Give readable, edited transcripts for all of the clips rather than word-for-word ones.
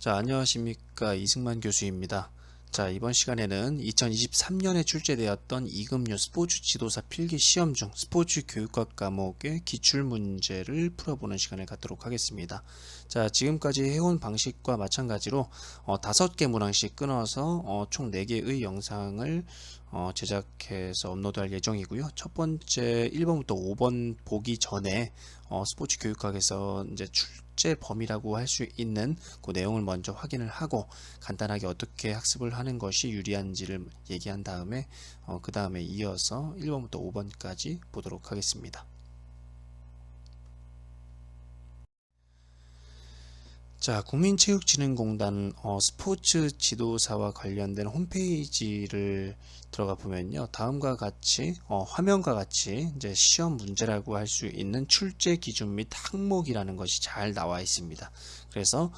자, 안녕하십니까. 이승만 교수입니다. 자, 이번 시간에는 2023년에 출제되었던 이금류 스포츠 지도사 필기 시험 중 스포츠 교육학 과목의 기출문제를 풀어보는 시간을 갖도록 하겠습니다. 자, 지금까지 해온 방식과 마찬가지로 5개 문항씩 끊어서 총 4개의 영상을 제작해서 업로드할 예정이고요. 첫 번째 1번부터 5번 보기 전에 스포츠 교육학에서 이제 출제 범위라고 할 수 있는 그 내용을 먼저 확인을 하고 간단하게 어떻게 학습을 하는 것이 유리한지를 얘기한 다음에 그 다음에 이어서 1번부터 5번까지 보도록 하겠습니다. 자, 국민체육진흥공단 스포츠 지도사와 관련된 홈페이지를 들어가 보면요, 다음과 같이 화면과 같이 이제 시험 문제라고 할 수 있는 출제 기준 및 항목이라는 것이 잘 나와 있습니다. 그래서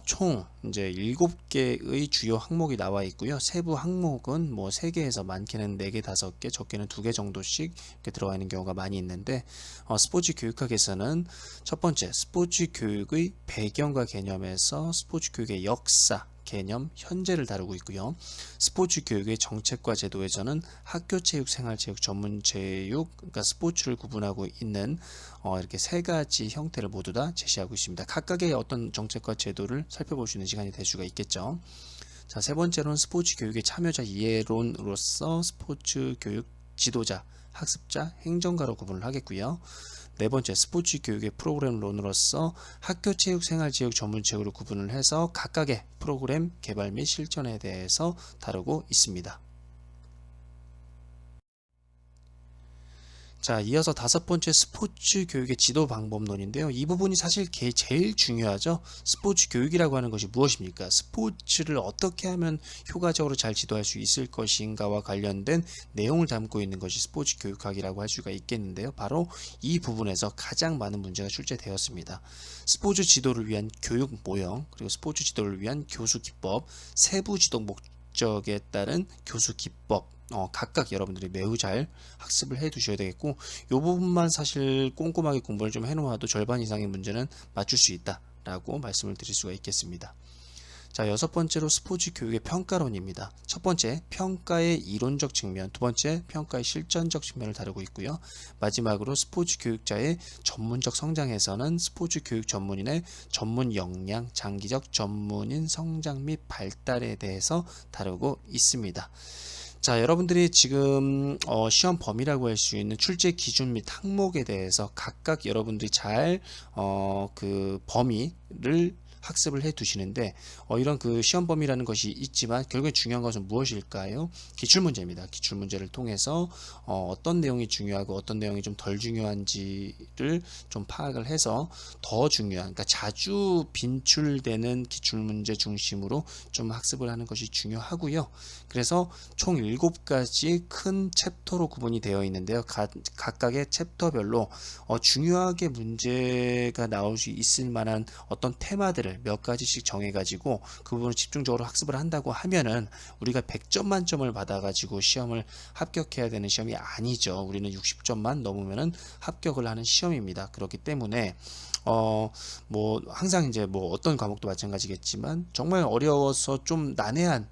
총 이제 7개의 주요 항목이 나와 있고요. 세부 항목은 뭐 3개에서 많게는 4개, 5개, 적게는 2개 정도씩 이렇게 들어가 있는 경우가 많이 있는데 스포츠 교육학에서는 첫 번째 스포츠 교육의 배경과 개념에서 스포츠 교육의 역사, 개념, 현재를 다루고 있고요. 스포츠 교육의 정책과 제도에서는 학교 체육, 생활체육, 전문체육, 그러니까 스포츠를 구분하고 있는 이렇게 3가지 형태를 모두 다 제시하고 있습니다. 각각의 어떤 정책과 제도를 살펴볼 수 있는 시간이 될 수가 있겠죠. 자, 세 번째로는 스포츠 교육의 참여자 이해론으로서 스포츠 교육 지도자, 학습자, 행정가로 구분을 하겠고요. 네 번째, 스포츠 교육의 프로그램론으로서 학교 체육, 생활체육, 전문체육으로 구분을 해서 각각의 프로그램 개발 및 실천에 대해서 다루고 있습니다. 자, 이어서 5번째 스포츠 교육의 지도 방법론인데요. 이 부분이 사실 제일 중요하죠. 스포츠 교육이라고 하는 것이 무엇입니까? 스포츠를 어떻게 하면 효과적으로 잘 지도할 수 있을 것인가와 관련된 내용을 담고 있는 것이 스포츠 교육학이라고 할 수가 있겠는데요. 바로 이 부분에서 가장 많은 문제가 출제되었습니다. 스포츠 지도를 위한 교육 모형, 그리고 스포츠 지도를 위한 교수 기법, 세부 지도 목적에 따른 교수 기법, 각각 여러분들이 매우 잘 학습을 해 두셔야 되겠고, 이 부분만 사실 꼼꼼하게 공부를 좀 해놓아도 절반 이상의 문제는 맞출 수 있다 라고 말씀을 드릴 수가 있겠습니다. 자, 6번째로 스포츠 교육의 평가론입니다. 첫 번째, 평가의 이론적 측면, 두 번째, 평가의 실전적 측면을 다루고 있고요. 마지막으로 스포츠 교육자의 전문적 성장에서는 스포츠 교육 전문인의 전문 역량, 장기적 전문인 성장 및 발달에 대해서 다루고 있습니다. 자, 여러분들이 지금 시험 범위라고 할 수 있는 출제 기준 및 항목에 대해서 각각 여러분들이 잘 그 범위를 학습을 해 두시는데 이런 그 시험 범위라는 것이 있지만 결국에 중요한 것은 무엇일까요? 기출문제입니다. 기출문제를 통해서 어떤 내용이 중요하고 어떤 내용이 좀 덜 중요한지를 좀 파악을 해서 더 중요한, 그러니까 자주 빈출되는 기출문제 중심으로 좀 학습을 하는 것이 중요하고요. 그래서 총 7가지 큰 챕터로 구분이 되어 있는데요. 각각의 챕터별로 중요하게 문제가 나올 수 있을 만한 어떤 테마들을 몇 가지씩 정해가지고 그 부분을 집중적으로 학습을 한다고 하면은 우리가 100점 만점을 받아가지고 시험을 합격해야 되는 시험이 아니죠. 우리는 60점만 넘으면은 합격을 하는 시험입니다. 그렇기 때문에 뭐 항상 이제 뭐 어떤 과목도 마찬가지겠지만 정말 어려워서 좀 난해한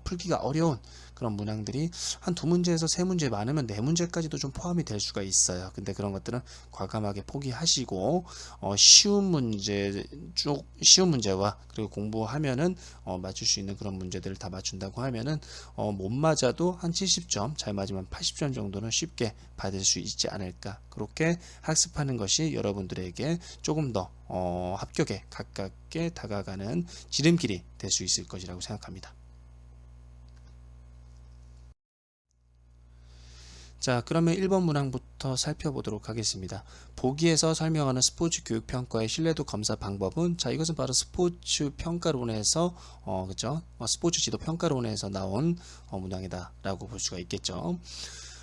풀기가 어려운 그런 문항들이 한 2문제에서 3문제, 많으면 4문제까지도 좀 포함이 될 수가 있어요. 근데 그런 것들은 과감하게 포기하시고 쉬운 문제와 그리고 공부하면은 맞출 수 있는 그런 문제들을 다 맞춘다고 하면은 못 맞아도 한 70점, 잘 맞으면 80점 정도는 쉽게 받을 수 있지 않을까. 그렇게 학습하는 것이 여러분들에게 조금 더 합격에 가깝게 다가가는 지름길이 될 수 있을 것이라고 생각합니다. 자, 그러면 1번 문항부터 살펴보도록 하겠습니다. 보기에서 설명하는 스포츠 교육 평가의 신뢰도 검사 방법은, 자, 이것은 바로 스포츠 평가론에서 그죠? 스포츠 지도 평가론에서 나온 문항이다라고 볼 수가 있겠죠.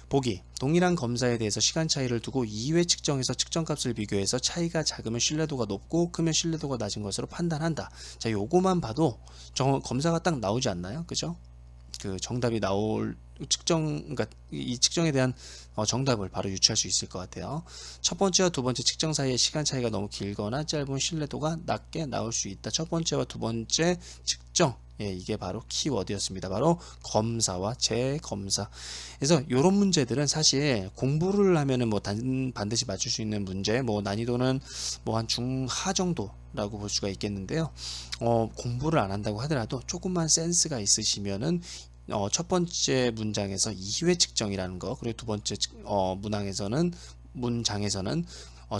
보기, 동일한 검사에 대해서 시간 차이를 두고 2회 측정해서 측정값을 비교해서 차이가 작으면 신뢰도가 높고 크면 신뢰도가 낮은 것으로 판단한다. 자, 요거만 봐도 검사가 딱 나오지 않나요? 그죠? 그 정답이 나올 그러니까 이 측정에 대한 정답을 바로 유추할 수 있을 것 같아요. 첫 번째와 두 번째 측정 사이의 시간 차이가 너무 길거나 짧으면 신뢰도가 낮게 나올 수 있다. 첫 번째와 두 번째 측정, 이게 바로 키워드였습니다. 바로 검사와 재검사. 그래서 이런 문제들은 사실 공부를 하면은 뭐 반드시 맞출 수 있는 문제, 뭐 난이도는 뭐 한 중하 정도라고 볼 수가 있겠는데요. 공부를 안 한다고 하더라도 조금만 센스가 있으시면은 첫 번째 문장에서 2회 측정이라는 거, 그리고 두 번째 문장에서는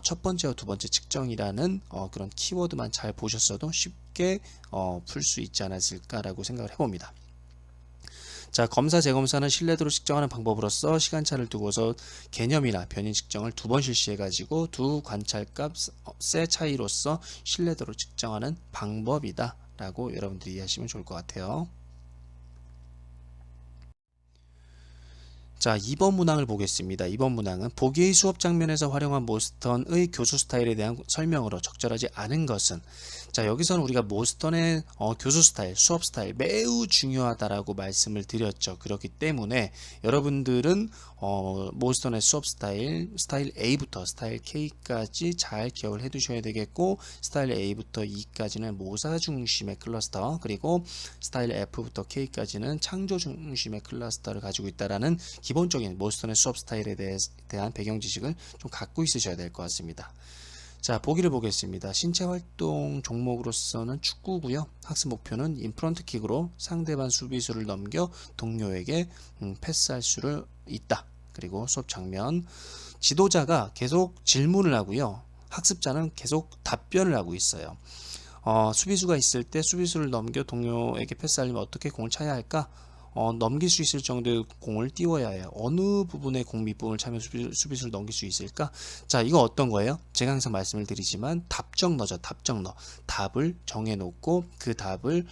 첫 번째와 두 번째 측정이라는 그런 키워드만 잘 보셨어도 쉽게 풀 수 있지 않았을까라고 생각을 해봅니다. 자, 검사, 재검사는 신뢰도를 측정하는 방법으로서 시간차를 두고서 개념이나 변인 측정을 두 번 실시해가지고 두 관찰값의 차이로서 신뢰도를 측정하는 방법이다 라고 여러분들이 이해하시면 좋을 것 같아요. 자, 2번 문항을 보겠습니다. 2번 문항은 보기의 수업 장면에서 활용한 모스턴의 교수 스타일에 대한 설명으로 적절하지 않은 것은. 자, 여기서는 우리가 모스턴의 교수 스타일, 수업 스타일 매우 중요하다라고 말씀을 드렸죠. 그렇기 때문에 여러분들은 모스턴의 수업 스타일 A부터 스타일 K까지 잘 기억을 해 두셔야 되겠고, 스타일 A부터 E까지는 모사 중심의 클러스터, 그리고 스타일 F부터 K까지는 창조 중심의 클러스터를 가지고 있다라는 기본적인 모스턴의 수업 스타일에 대한 배경 지식을 좀 갖고 있으셔야 될 것 같습니다. 자, 보기를 보겠습니다. 신체 활동 종목으로서는 축구고요. 학습 목표는 인프런트 킥으로 상대방 수비수를 넘겨 동료에게 패스할 수를 있다. 그리고 수업 장면, 지도자가 계속 질문을 하고요. 학습자는 계속 답변을 하고 있어요. 수비수가 있을 때 수비수를 넘겨 동료에게 패스하려면 어떻게 공을 차야 할까? 넘길 수 있을 정도의 공을 띄워야 해요. 어느 부분에 공 밑부분을 차면 수비수를 넘길 수 있을까? 자, 이거 어떤 거예요? 제가 항상 말씀을 드리지만 답정너죠. 답정너. 답을 정해놓고 그 답을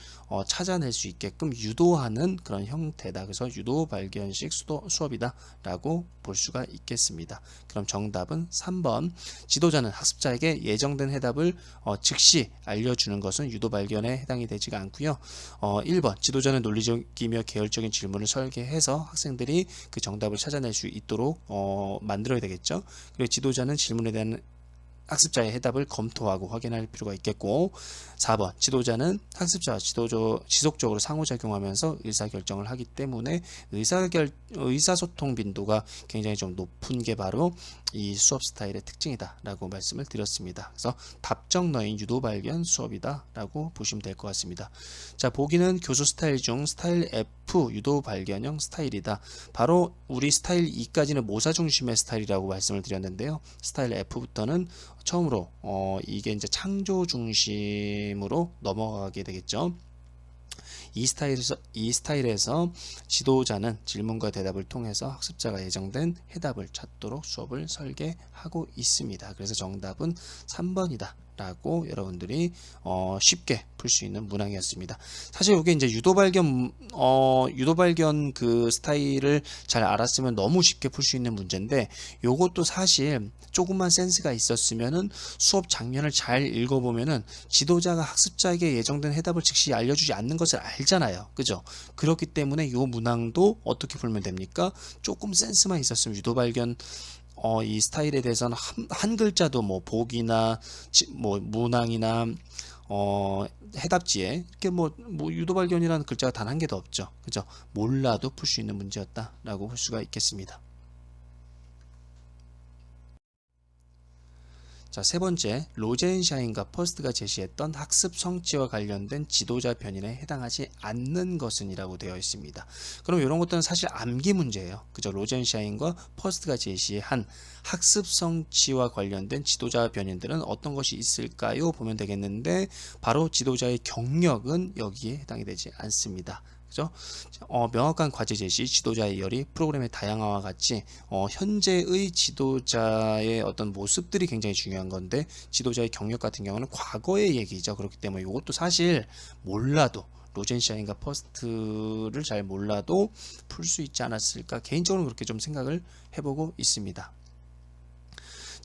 찾아낼 수 있게끔 유도하는 그런 형태다. 그래서 유도 발견식 수업이다 라고 볼 수가 있겠습니다. 그럼 정답은 3번. 지도자는 학습자에게 예정된 해답을 즉시 알려주는 것은 유도 발견에 해당이 되지가 않고요. 1번. 지도자는 논리적이며 계열적인 질문을 설계해서 학생들이 그 정답을 찾아낼 수 있도록 만들어야 되겠죠. 그리고 지도자는 질문에 대한 학습자의 해답을 검토하고 확인할 필요가 있겠고, 4번 지도자는 학습자와 지속적으로 상호작용하면서 의사결정을 하기 때문에 의사소통 빈도가 굉장히 좀 높은 게 바로 이 수업 스타일의 특징이다 라고 말씀을 드렸습니다. 그래서 답정너인 유도발견 수업이다 라고 보시면 될 것 같습니다. 자, 보기는 교수 스타일 중 스타일 F 유도발견형 스타일이다. 바로 우리 스타일 2까지는 모사 중심의 스타일이라고 말씀을 드렸는데요. 스타일 F부터는 처음으로 이게 이제 창조 중심으로 넘어가게 되겠죠. 이 스타일에서 지도자는 질문과 대답을 통해서 학습자가 예정된 해답을 찾도록 수업을 설계하고 있습니다. 그래서 정답은 3번이다 라고 여러분들이 쉽게 풀 수 있는 문항이었습니다. 사실 이게 이제 유도발견 그 스타일을 잘 알았으면 너무 쉽게 풀 수 있는 문제인데, 요것도 사실 조금만 센스가 있었으면은 수업 장면을 잘 읽어보면은 지도자가 학습자에게 예정된 해답을 즉시 알려주지 않는 것을 알잖아요. 그죠? 그렇기 때문에 요 문항도 어떻게 풀면 됩니까? 조금 센스만 있었으면 유도발견 이 스타일에 대해서는 한 글자도 뭐 보기나 뭐 문항이나 해답지에 이렇게 뭐 유도발견이라는 글자가 단 한 개도 없죠. 그죠? 몰라도 풀 수 있는 문제였다라고 볼 수가 있겠습니다. 자, 세 번째, 로젠샤인과 퍼스트가 제시했던 학습 성취와 관련된 지도자 변인에 해당하지 않는 것은 이라고 되어 있습니다. 그럼 이런 것들은 사실 암기 문제예요. 그죠? 로젠샤인과 퍼스트가 제시한 학습 성취와 관련된 지도자 변인들은 어떤 것이 있을까요? 보면 되겠는데, 바로 지도자의 경력은 여기에 해당이 되지 않습니다. 그죠? 명확한 과제 제시, 지도자의 열의, 프로그램의 다양화와 같이 현재의 지도자의 어떤 모습들이 굉장히 중요한 건데, 지도자의 경력 같은 경우는 과거의 얘기죠. 그렇기 때문에 이것도 사실 몰라도 로젠샤인과 퍼스트를 잘 몰라도 풀 수 있지 않았을까, 개인적으로 그렇게 좀 생각을 해보고 있습니다.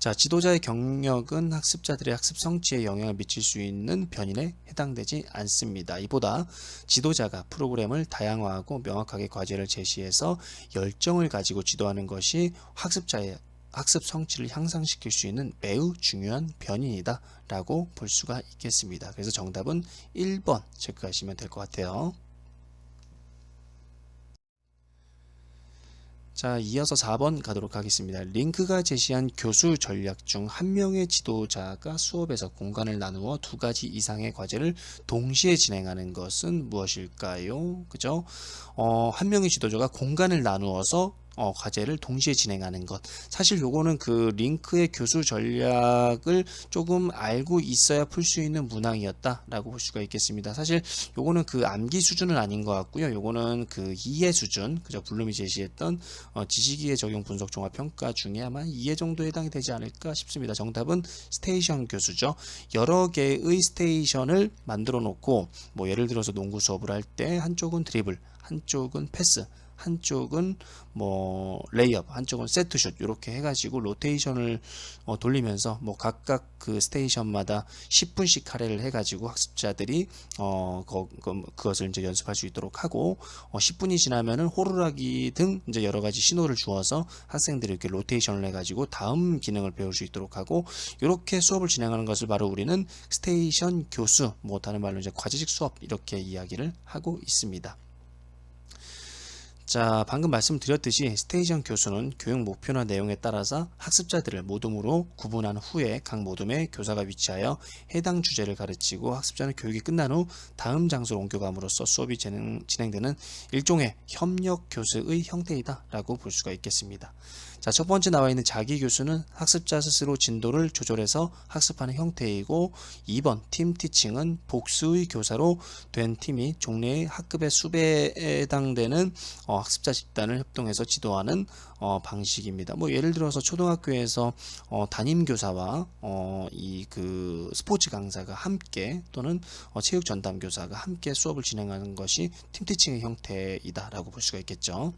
자, 지도자의 경력은 학습자들의 학습 성취에 영향을 미칠 수 있는 변인에 해당되지 않습니다. 이보다 지도자가 프로그램을 다양화하고 명확하게 과제를 제시해서 열정을 가지고 지도하는 것이 학습자의 학습 성취를 향상시킬 수 있는 매우 중요한 변인이다 라고 볼 수가 있겠습니다. 그래서 정답은 1번 체크하시면 될 것 같아요. 자, 이어서 4번 가도록 하겠습니다. 링크가 제시한 교수 전략 중 한 명의 지도자가 수업에서 공간을 나누어 두 가지 이상의 과제를 동시에 진행하는 것은 무엇일까요? 그죠? 한 명의 지도자가 공간을 나누어서 과제를 동시에 진행하는 것. 사실 요거는 그 링크의 교수 전략을 조금 알고 있어야 풀 수 있는 문항이었다라고 볼 수가 있겠습니다. 사실 요거는 그 암기 수준은 아닌 것 같고요. 요거는 그 이해 수준, 그죠? 블룸이 제시했던 지식이해 적용 분석 종합 평가 중에 아마 이해 정도에 해당이 되지 않을까 싶습니다. 정답은 스테이션 교수죠. 여러 개의 스테이션을 만들어 놓고 뭐 예를 들어서 농구 수업을 할 때 한쪽은 드리블, 한쪽은 패스, 한쪽은 뭐 레이업, 한쪽은 세트슛 이렇게 해가지고 로테이션을 돌리면서 뭐 각각 그 스테이션마다 10분씩 할애를 해가지고 학습자들이 그것을 이제 연습할 수 있도록 하고 10분이 지나면은 호루라기 등 이제 여러 가지 신호를 주어서 학생들이 이렇게 로테이션을 해가지고 다음 기능을 배울 수 있도록 하고 이렇게 수업을 진행하는 것을 바로 우리는 스테이션 교수, 뭐 다른 말로 이제 과제식 수업 이렇게 이야기를 하고 있습니다. 자, 방금 말씀드렸듯이 스테이션 교수는 교육 목표나 내용에 따라서 학습자들을 모둠으로 구분한 후에 각 모둠에 교사가 위치하여 해당 주제를 가르치고 학습자는 교육이 끝난 후 다음 장소로 옮겨감으로써 수업이 진행되는 일종의 협력 교수의 형태이다 라고 볼 수가 있겠습니다. 자, 첫 번째 나와 있는 자기 교수는 학습자 스스로 진도를 조절해서 학습하는 형태이고 2번 팀 티칭은 복수의 교사로 된 팀이 종래의 학급의 수배에 해당되는 학습자 집단을 협동해서 지도하는 방식입니다. 뭐 예를 들어서 초등학교에서 담임 교사와 이 그 스포츠 강사가 함께 또는 체육 전담 교사가 함께 수업을 진행하는 것이 팀 티칭의 형태이다라고 볼 수가 있겠죠.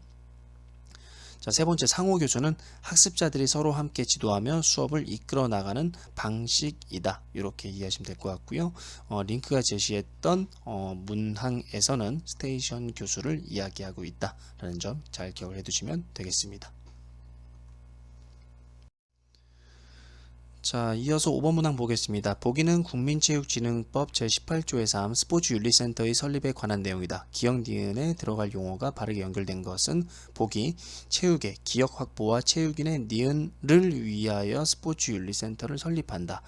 자, 세 번째 상호 교수는 학습자들이 서로 함께 지도하며 수업을 이끌어 나가는 방식이다. 이렇게 이해하시면 될 것 같고요. 링크가 제시했던 문항에서는 스테이션 교수를 이야기하고 있다라는 점 잘 기억을 해두시면 되겠습니다. 자, 이어서 5번 문항 보겠습니다. 보기는 국민체육진흥법 제18조의 3 스포츠윤리센터의 설립에 관한 내용이다. 기역 니은에 들어갈 용어가 바르게 연결된 것은 보기 체육의 기역 확보와 체육인의 니은을 위하여 스포츠윤리센터를 설립한다.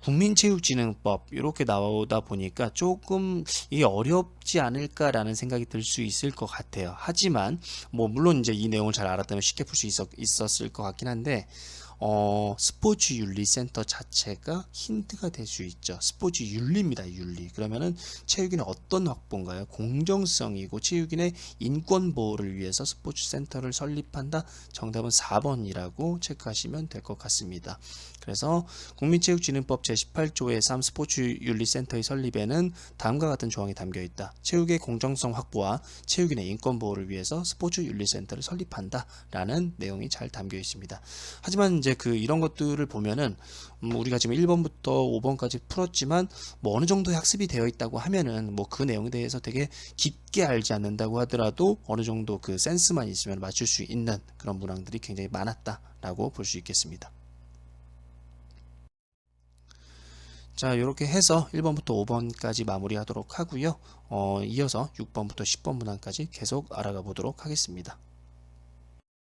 국민체육진흥법 이렇게 나오다 보니까 조금 이게 어렵지 않을까라는 생각이 들 수 있을 것 같아요. 하지만 뭐 물론 이제 이 내용을 잘 알았다면 쉽게 풀 수 있었을 것 같긴 한데 스포츠 윤리센터 자체가 힌트가 될 수 있죠. 스포츠 윤리입니다. 윤리. 그러면은 체육인의 어떤 확보인가요? 공정성이고 체육인의 인권 보호를 위해서 스포츠 센터를 설립한다. 정답은 4번이라고 체크하시면 될 것 같습니다. 그래서 국민체육진흥법 제18조의 3 스포츠 윤리센터의 설립에는 다음과 같은 조항이 담겨 있다. 체육의 공정성 확보와 체육인의 인권 보호를 위해서 스포츠 윤리센터를 설립한다. 라는 내용이 잘 담겨 있습니다. 하지만 이제 이런 것들을 보면은 우리가 지금 1번부터 5번까지 풀었지만 뭐 어느 정도 학습이 되어 있다고 하면은 뭐 그 내용에 대해서 되게 깊게 알지 않는다고 하더라도 어느 정도 그 센스만 있으면 맞출 수 있는 그런 문항들이 굉장히 많았다라고 볼 수 있겠습니다. 자, 이렇게 해서 1번부터 5번까지 마무리하도록 하고요. 이어서 6번부터 10번 문항까지 계속 알아가 보도록 하겠습니다.